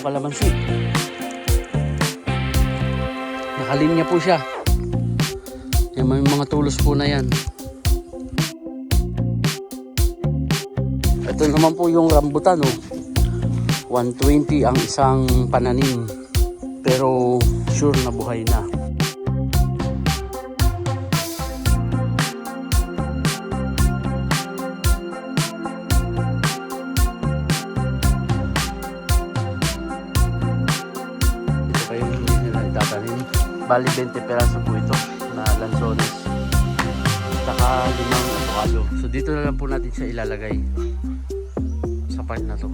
kalamansi. Nakalinya po siya. Yung may mga tulos po na yan. Ito naman po yung rambutan, oh. 120 ang isang pananim. Pero sure na buhay na. Ito kayo hindi nila itatanim. Bali 20 peraso po ito na lansones. Saka 5 avocado. So dito na lang po natin siya ilalagay. Sa part na to.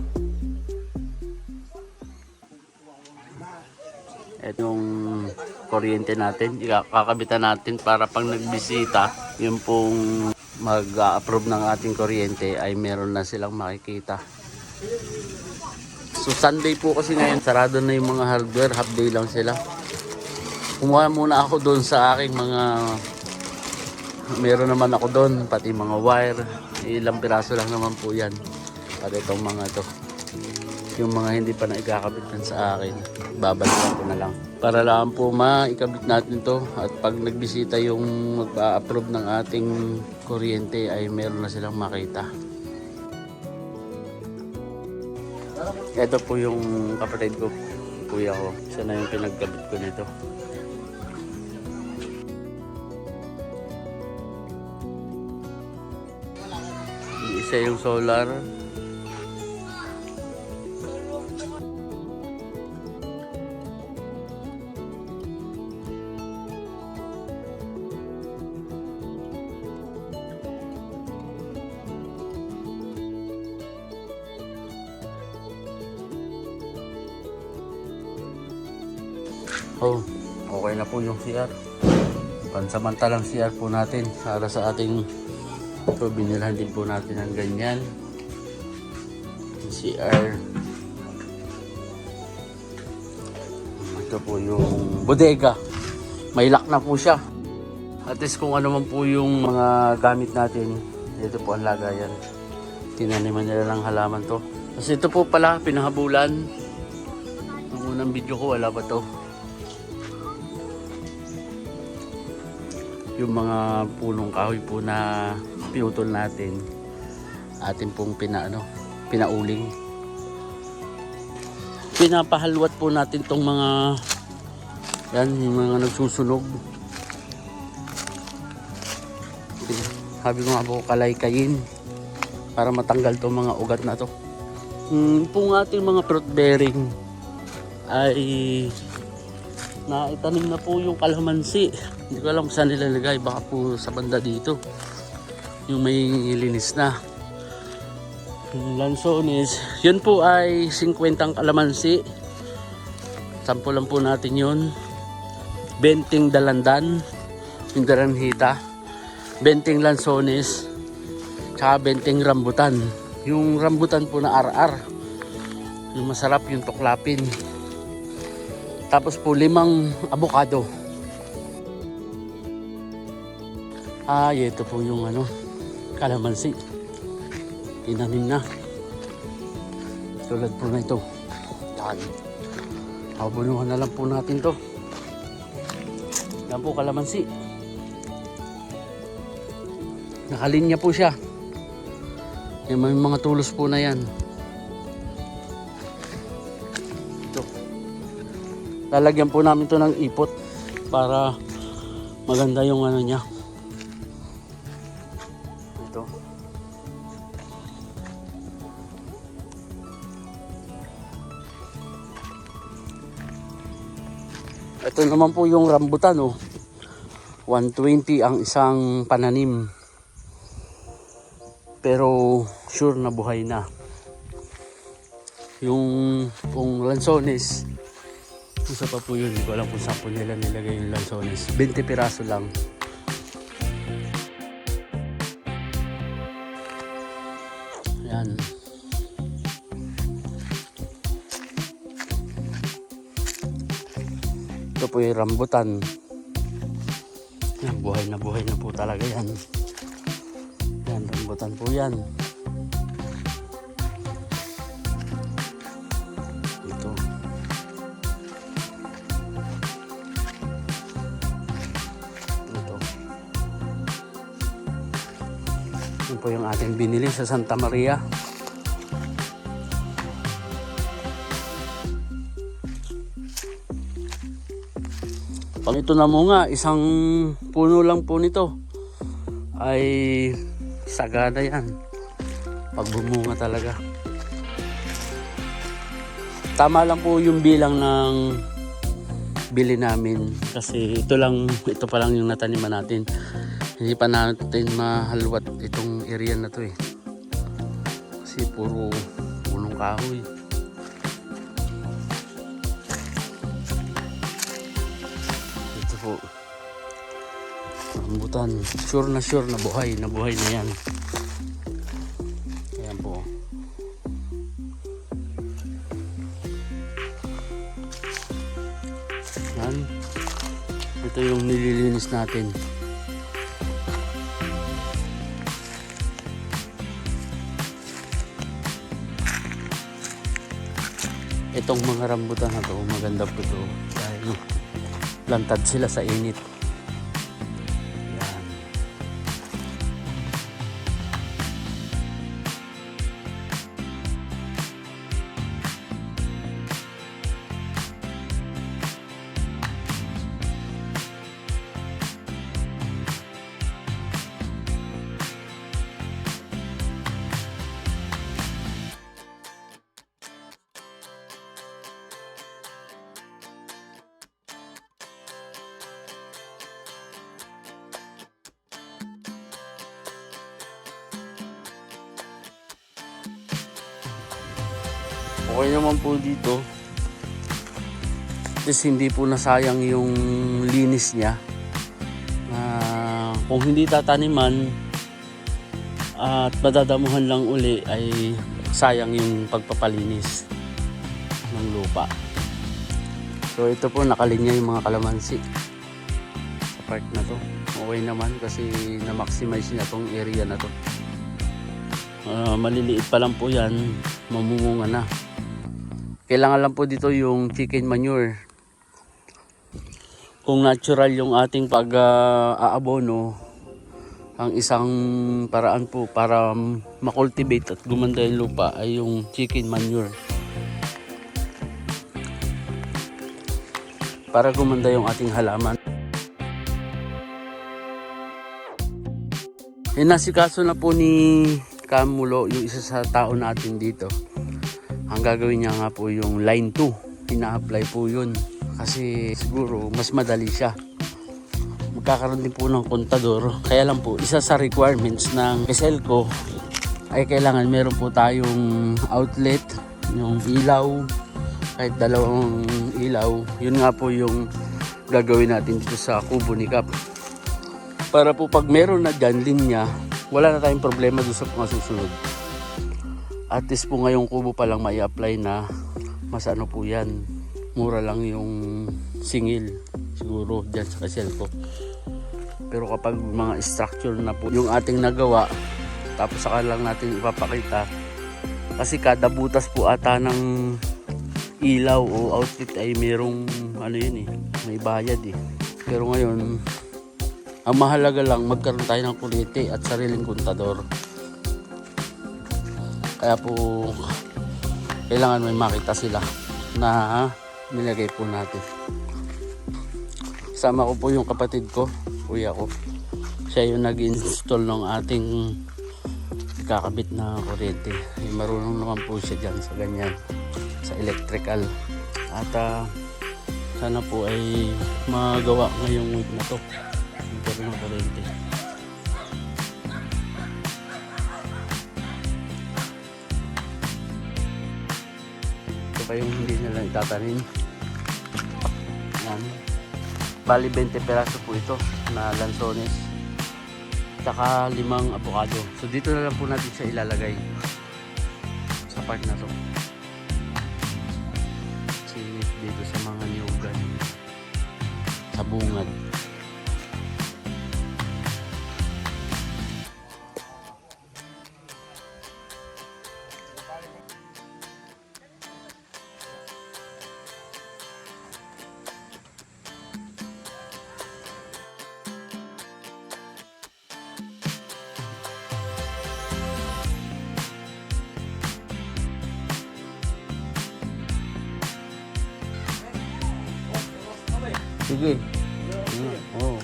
Itong kuryente natin, ikakabitan natin para pag nagbisita, yung pong mag-approve ng ating kuryente ay meron na silang makikita. So Sunday po kasi ngayon, sarado na yung mga hardware, half day lang sila. Kumuha muna ako doon sa aking mga, meron naman ako doon, pati mga wire, ilang piraso lang naman po yan. Para itong mga to. Yung mga hindi pa naikakabitan sa akin, babalikan ko na lang para lang po maikabit natin to, at pag nagbisita yung magpa-approve ng ating kuryente ay meron na silang makita. Ito po yung kapatid ko, kuya ko, siya na yung pinagkabit ko nito. Isa yung solar. Oh, okay na po yung CR. Pansamantalang CR po natin para sa ating ito, binilhan din po natin ng ganyan. CR. Ito po yung bodega. May lock na po siya. At least kung ano man po yung mga gamit natin, ito po ang lagayan. Tinaniman nila ng halaman to. Kasi ito po pala, pinahabulan. Ang unang video ko, wala pa to. Yung mga punong kahoy po na pinutol natin, atin pong pinauling. Pinapahalwat po natin tong mga yan, yung mga nagsusunog. Sabi ko nga po, kalaykayin para matanggal tong mga ugat na to. Pong ating mga fruit bearing ay naitanim na po yung kalamansi. Hindi ko alam saan nilalagay, baka po sa banda dito yung may linis na. Lansones, yun po ay 50 ang kalamansi. Sample lang po natin yun. 20 dalandan, yung daranhita, 20 lansones, tsaka 20 rambutan. Yung rambutan po na RR, yung masarap, yung tuklapin. Tapos po 5 avocado. Ito po yung kalamansi. Tinanim na. Tulad po na ito. Yan. Abunuhan na lang po natin to. Yan po kalamansi. Nakalinya po siya. Yan, may mga tulos po na yan. Ito. Lalagyan po namin to ng ipot para maganda yung niya. Ito. Ito naman po yung rambutan, oh. 120 ang isang pananim. Pero sure na buhay na. Yung pong lansones, isa pa po yun, hindi ko alam kung saan po nila nilagay yung lansones. 20 piraso lang. Yan. Ito po yung rambutan. Yan, buhay na po talaga yan. Yan, rambutan po yan. Ito. Yan po yung ating binili sa Santa Maria. Pag ito namunga, isang puno lang po nito ay sagada yan. Pag bumunga talaga. Tama lang po yung bilang ng bili namin kasi ito pa lang yung nataniman natin. Hindi pa natin mahalwat itong area na to eh. Kasi puro punong kahoy. Ito po. Rambutan. Sure na buhay na yan. Ayan po. Yan. Ito yung nililinis natin. Itong mga rambutan na to, maganda po ito dahil lantad sila sa init. Yan. Okay naman po dito. At hindi po nasayang yung linis niya. Kung hindi tataniman at madadamuhan lang uli ay sayang yung pagpapalinis ng lupa. So ito po nakalinya yung mga kalamansi sa part na to. Okay naman kasi na-maximize niya tong area na to. Maliliit pa lang po yan, mamumunga na. Kailangan lang po dito yung chicken manure. Kung natural yung ating pag-aabono, ang isang paraan po para makultivate at gumanda yung lupa ay yung chicken manure. Para gumanda yung ating halaman. Nasikaso na po ni Kamulo, yung isa sa tao natin dito. Ang gagawin niya nga po yung line 2. Ina-apply po yun. Kasi siguro mas madali siya. Magkakaroon din po ng kontador. Kaya lang po, isa sa requirements ng Eselco ay kailangan meron po tayong outlet, yung ilaw, kahit dalawang ilaw. Yun nga po yung gagawin natin dito sa kubo ni Kap. Para po pag meron na dyan linya, wala na tayong problema doon sa mga susunod. At least po ngayong kubo pa lang may apply na mas ano po yan. Mura lang yung singil siguro dyan sa Eselco. Pero kapag mga structure na po yung ating nagawa, tapos saka lang natin ipapakita. Kasi kada butas po ata ng ilaw o outlet ay merong ano yun eh, may bayad eh. Pero ngayon, ang mahalaga lang magkaroon tayo ng kuryente at sariling kontador. Kaya po kailangan may makita sila na nilagay po natin. Sama ko po yung kapatid ko, kuya ko. Siya yung nag-install ng ating kakabit na kuryente. Marunong naman po siya dyan sa ganyan, sa electrical. At sana po ay magawa ngayong week na to. Magkaroon ng kuryente. Pa yung hindi nila itatanim. Yan. Bali 20 peraso po ito na lansones. Saka 5 avocado. So dito na lang po natin siya ilalagay sa part na to. Singit dito sa mga niyugan. Sa bungad. Sige. Oo.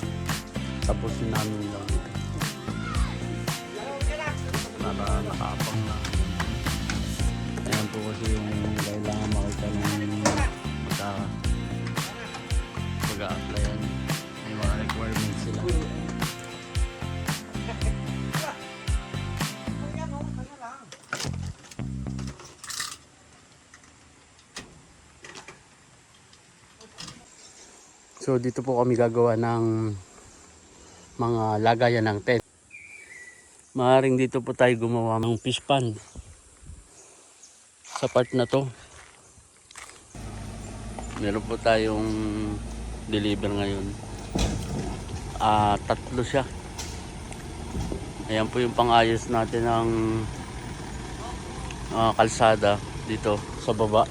Tapusin namin lang. Para nakapang na. Ayan po kasi yung kailangan makita ng mag-a-applyan. May mga requirements sila. So dito po kami gagawa ng mga lagayan ng tent. Maaaring dito po tayo gumawa ng fish pond sa part na to. Meron po tayong deliver ngayon. 3 siya. Ayan po yung pang-ayos natin ng kalsada dito sa baba.